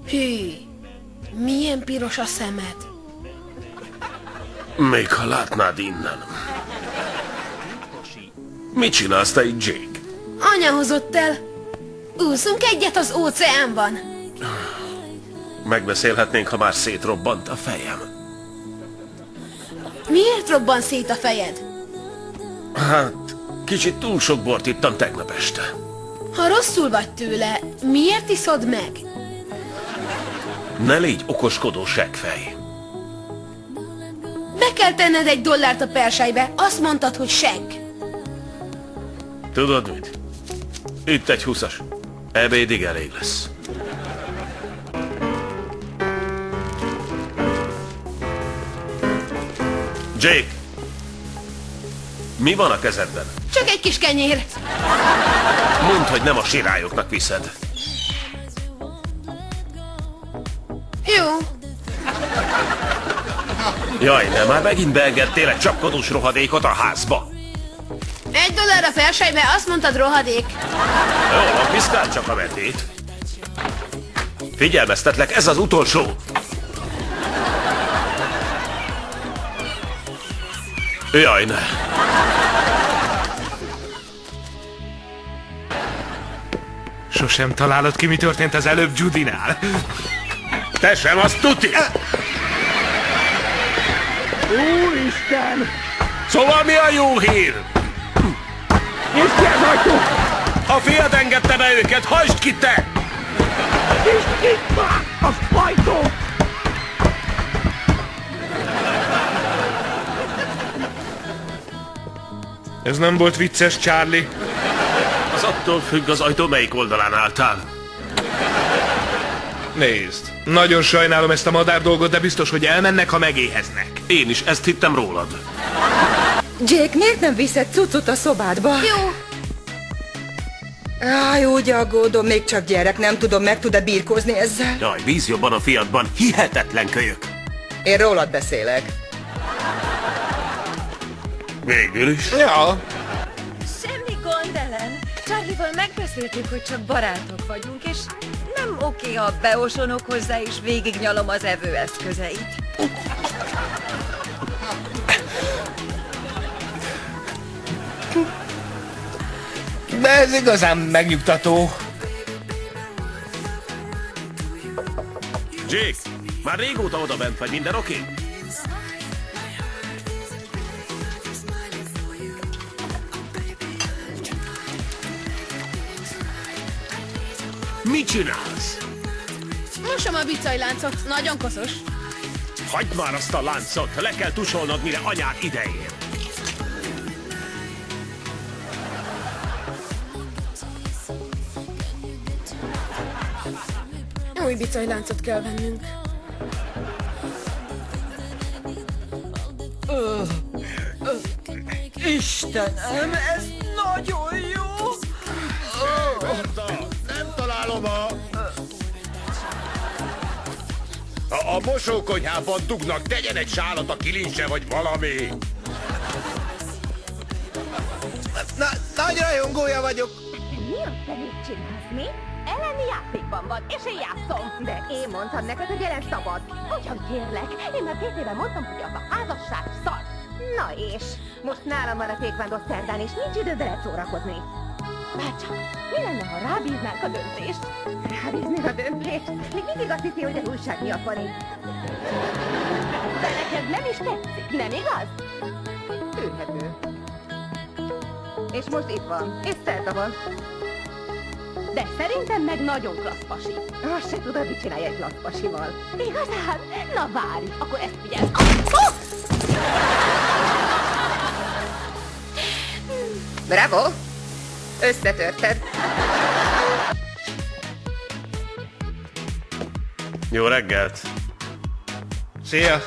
Hű, milyen piros a szemed. Még ha látnád innen. Mit csinálsz te itt, Jake? Anya hozott el. Úszunk egyet az óceánban. Megbeszélhetnénk, ha már szétrobbant a fejem. Miért robban szét a fejed? Hát, kicsit túl sok bort ittam tegnap este. Ha rosszul vagy tőle, miért iszod meg? Ne légy okoskodó seggfej. Be kell tenned $1 a perselybe, azt mondtad, hogy segg. Tudod mit? Itt egy 20-as. Ebédig elég lesz. Jake! Mi van a kezedben? Csak egy kis kenyér. Mondd, hogy nem a sirályoknak viszed. Jó. Jaj, nem, már megint beengedtél egy csapkodós rohadékot a házba. $1 a perselybe, azt mondtad, rohadék. Jó, van, piszkáld csak a metét. Figyelmeztetlek, ez az utolsó. Jaj, ne. Sosem találod ki, mi történt az előbb Judinál. Te sem, azt tuti. Úristen! Szóval mi a jó hír? És ki az ajtó? A fiad engedte be őket, hajtsd ki te! És itt van az ajtó! Ez nem volt vicces, Charlie. Az attól függ, az ajtó melyik oldalán álltál. Nézd, nagyon sajnálom ezt a madár dolgot, de biztos, hogy elmennek, ha megéheznek. Én is ezt hittem rólad. Jake, miért nem viszed cuccot a szobádba? Jó. Áj, úgy aggódom, még csak gyerek, nem tudom, meg tud-e birkózni ezzel. Jaj, bízz jobban a fiadban, hihetetlen kölyök. Én rólad beszélek. Végül is. Ja. Semmi gond, Ellen. Charlie-val megbeszéltük, hogy csak barátok vagyunk, és nem oké, ha beosonok hozzá, és végignyalom az evőeszközeit. De ez igazán megnyugtató. Jake, már régóta oda bent vagy, minden oké? Mit csinálsz? Mosom a bicajláncot, nagyon koszos. Hagyd már azt a láncot, le kell tusolnod, mire anyád ideér. Új bicajláncot kell vennünk. Istenem, ez nagyon jó! Nem találom a mosókonyhában dugnak, tegyen egy sálat a kilincsre, vagy valami. Nagy rajongója vagyok. Mi a fenét csinálsz, mi? Ellen játékban van, és én játszom. De én mondtam neked, hogy Ellen szabad. Ugyan kérlek, én már 2 éve mondtam, hogy az a házasság szar. Na és? Most nálam van a tékvándor szerdán, és nincs idő veled szórakozni. Bárcsak, mi lenne, ha rábíznánk a döntést? Rábízni a döntést? Még mindig azt hiszi, hogy az újság miatt van itt. De neked nem is tetszik, nem igaz? Tűrhető. És most itt van, és szerda van. De szerintem meg nagyon klassz pasi. Azt se tudod, mit csinálj egy klassz pasival. Igazán? Na várj, akkor ezt figyelsz. Bravo! Összetörted. Jó reggelt. Szia.